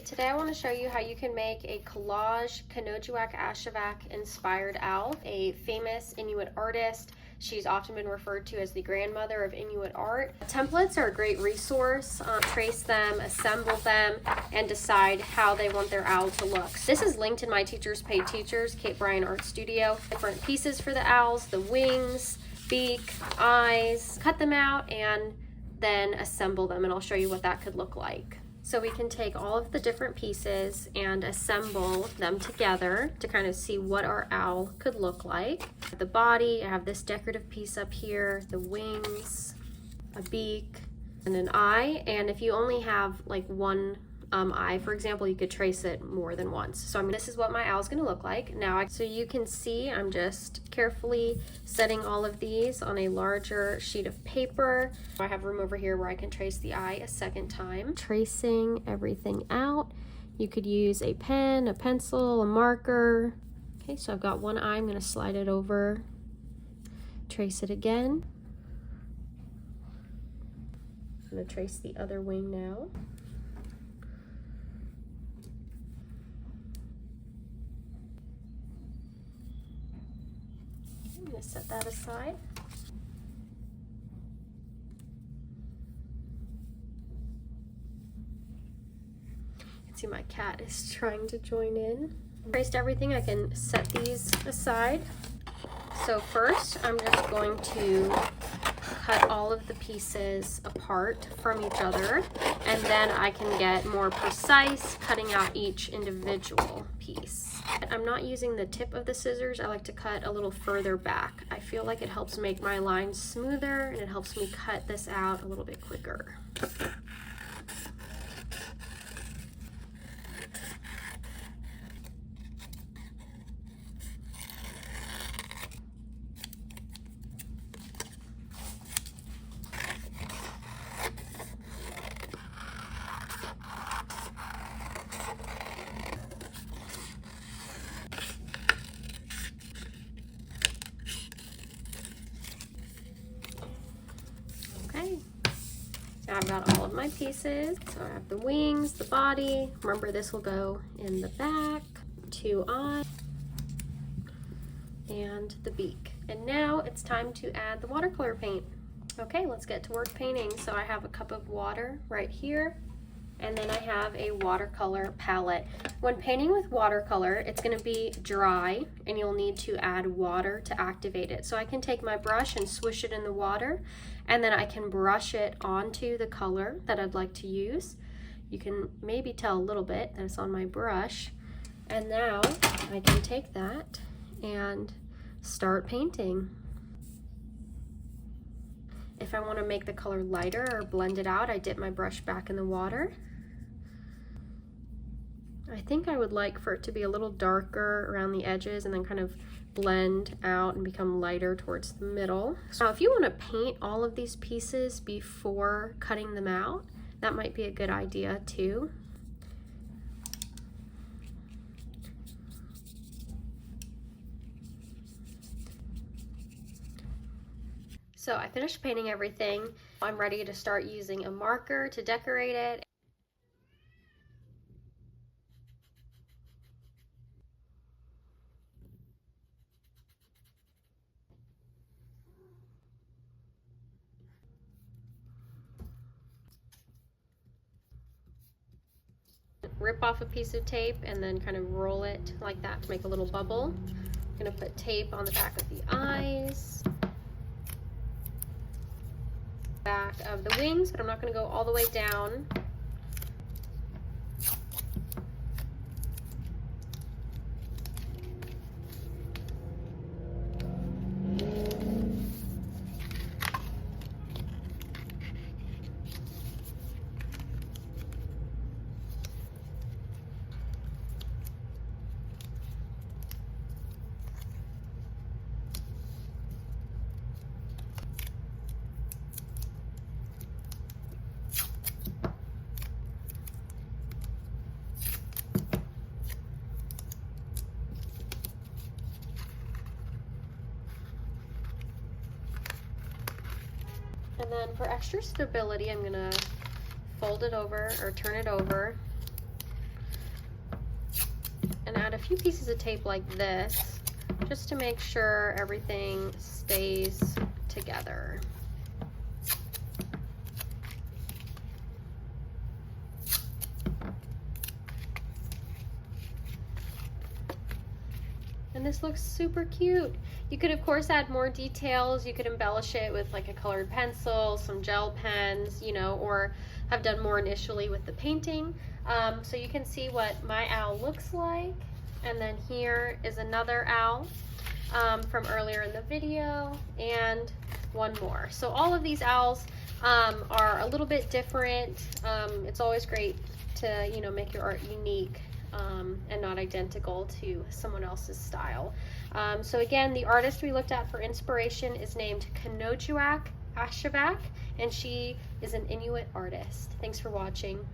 Today I want to show you how you can make a collage Kenojuak Ashevak inspired owl, a famous Inuit artist. She's often been referred to as the grandmother of Inuit art. Templates are a great resource. Trace them, assemble them, and decide how they want their owl to look. This is linked in my Teachers Pay Teachers, Kate Bryan Art Studio. Different pieces for the owls, the wings, beak, eyes. Cut them out and then assemble them, and I'll show you what that could look like. So we can take all of the different pieces and assemble them together to kind of see what our owl could look like. The body, I have this decorative piece up here, the wings, a beak, and an eye. And if you only have like one eye, for example, you could trace it more than once. So this is what my owl's gonna look like. Now, so you can see I'm just carefully setting all of these on a larger sheet of paper. I have room over here where I can trace the eye a second time. Tracing everything out. You could use a pen, a pencil, a marker. Okay, so I've got one eye, I'm gonna slide it over, trace it again. I'm gonna trace the other wing now. I'm going to set that aside. You can see my cat is trying to join in. Traced everything, I can set these aside. So first, I'm just going to cut all of the pieces apart from each other, and then I can get more precise cutting out each individual piece. I'm not using the tip of the scissors. I like to cut a little further back. I feel like it helps make my lines smoother and it helps me cut this out a little bit quicker. Okay, now I've got all of my pieces. So I have the wings, the body. Remember, this will go in the back, 2 eyes, and the beak. And now it's time to add the watercolor paint. Okay, let's get to work painting. So I have a cup of water right here, and then I have a watercolor palette. When painting with watercolor, it's going to be dry and you'll need to add water to activate it. So I can take my brush and swish it in the water, and then I can brush it onto the color that I'd like to use. You can maybe tell a little bit that it's on my brush. And now I can take that and start painting. If I want to make the color lighter or blend it out, I dip my brush back in the water. I think I would like for it to be a little darker around the edges and then kind of blend out and become lighter towards the middle. Now, if you want to paint all of these pieces before cutting them out, that might be a good idea too. So I finished painting everything. I'm ready to start using a marker to decorate it. Rip off a piece of tape and then kind of roll it like that to make a little bubble. I'm gonna put tape on the back of the eyes, back of the wings, but I'm not going to go all the way down. And then for extra stability, I'm gonna fold it over or turn it over a few pieces of tape like this just to make sure everything stays together. And this looks super cute. You could of course add more details. You could embellish it with like a colored pencil, some gel pens, you know, or have done more initially with the painting. So you can see what my owl looks like. And then here is another owl from earlier in the video, and one more. So all of these owls are a little bit different. It's always great to, you know, make your art unique and not identical to someone else's style. So again, the artist we looked at for inspiration is named Kenojuak Ashevak, and she is an Inuit artist. Thanks for watching.